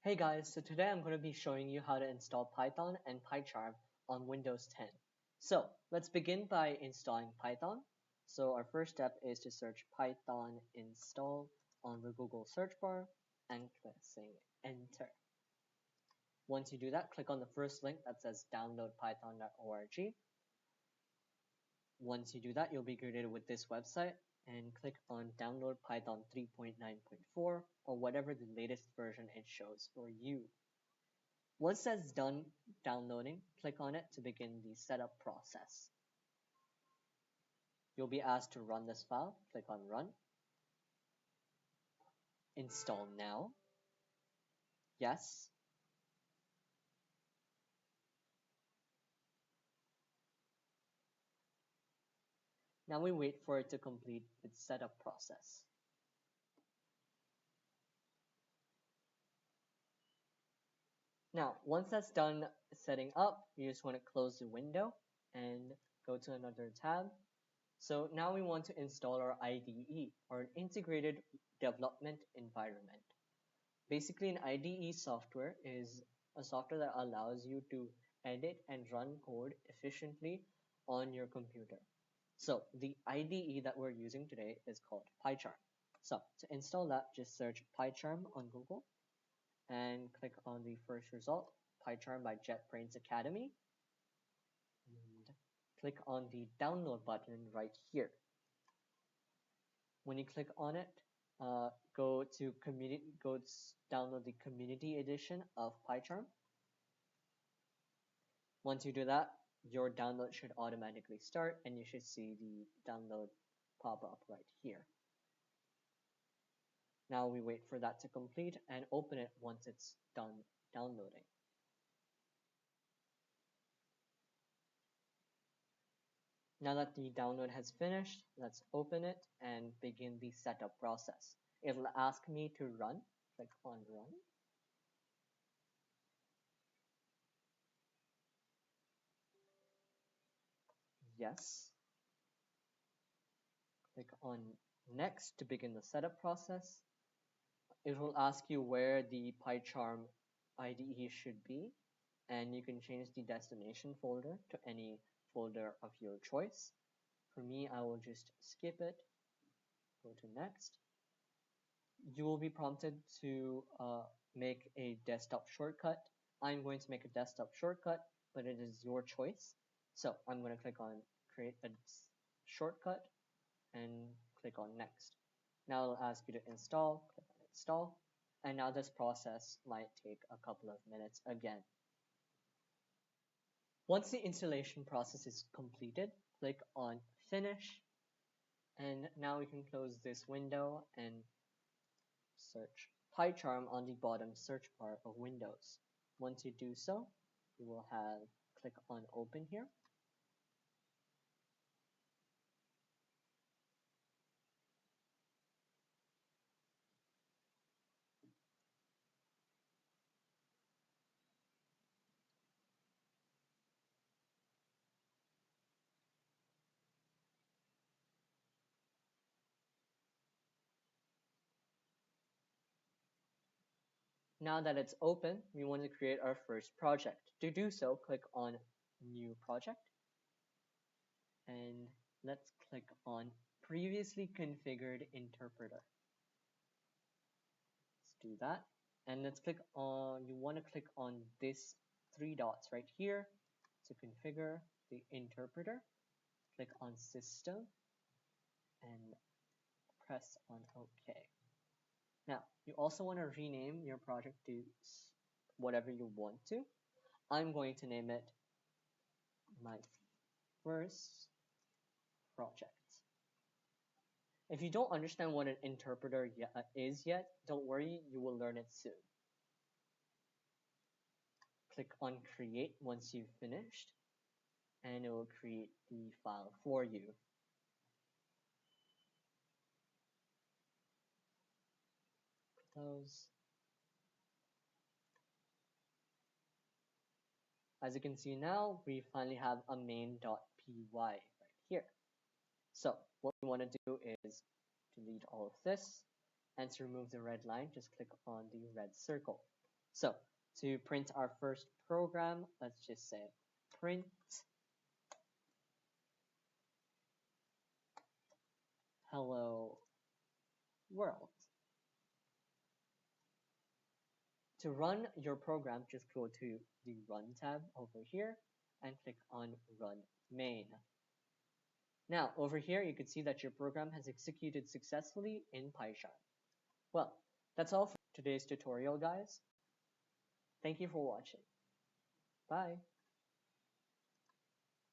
Hey guys, so today I'm going to be showing you how to install Python and PyCharm on Windows 10. So let's begin by installing Python. So our first step is to search Python install on the Google search bar and pressing enter. Once you do that, click on the first link that says downloadpython.org. Once you do that, you'll be greeted with this website and click on download Python 3.9.4 or whatever the latest version it shows for you. Once that's done downloading, click on it to begin the setup process. You'll be asked to run this file. Click on Run. Install now. Yes. Now we wait for it to complete its setup process. Now, once that's done setting up, you just want to close the window and go to another tab. So now we want to install our IDE, or an Integrated Development Environment. Basically, an IDE software is a software that allows you to edit and run code efficiently on your computer. So the IDE that we're using today is called PyCharm. So to install that, just search PyCharm on Google and click on the first result, PyCharm by JetBrains Academy. And click on the download button right here. When you click on it, go to download the community edition of PyCharm. Once you do that, your download should automatically start and you should see the download pop up right here. Now we wait for that to complete and open it once it's done downloading. Now that the download has finished, let's open it and begin the setup process. It'll ask me to run. Click on Run. Yes. Click on Next to begin the setup process. It will ask you where the PyCharm IDE should be, and you can change the destination folder to any folder of your choice. For me, I will just skip it, go to Next. You will be prompted to make a desktop shortcut. I'm going to make a desktop shortcut, but it is your choice. So I'm going to click on Create a Shortcut and click on Next. Now it'll ask you to install, click on Install, and now this process might take a couple of minutes again. Once the installation process is completed, click on Finish, and now we can close this window and search PyCharm on the bottom search bar of Windows. Once you do so, you will click on Open here. Now that it's open, we want to create our first project. To do so, click on New Project. And let's click on Previously Configured Interpreter. Let's do that. And let's click on, you want to click on this three dots right here to configure the interpreter. Click on System and press on OK. Now, you also want to rename your project to whatever you want to. I'm going to name it my first project. If you don't understand what an interpreter is yet, don't worry, you will learn it soon. Click on Create once you've finished, and it will create the file for you. Close. As you can see now, we finally have a main.py right here. So what we want to do is delete all of this, and to remove the red line, just click on the red circle. So to print our first program, let's just say print hello world. To run your program, just go to the Run tab over here and click on Run Main. Now, over here, you can see that your program has executed successfully in PyCharm. Well, that's all for today's tutorial, guys. Thank you for watching. Bye.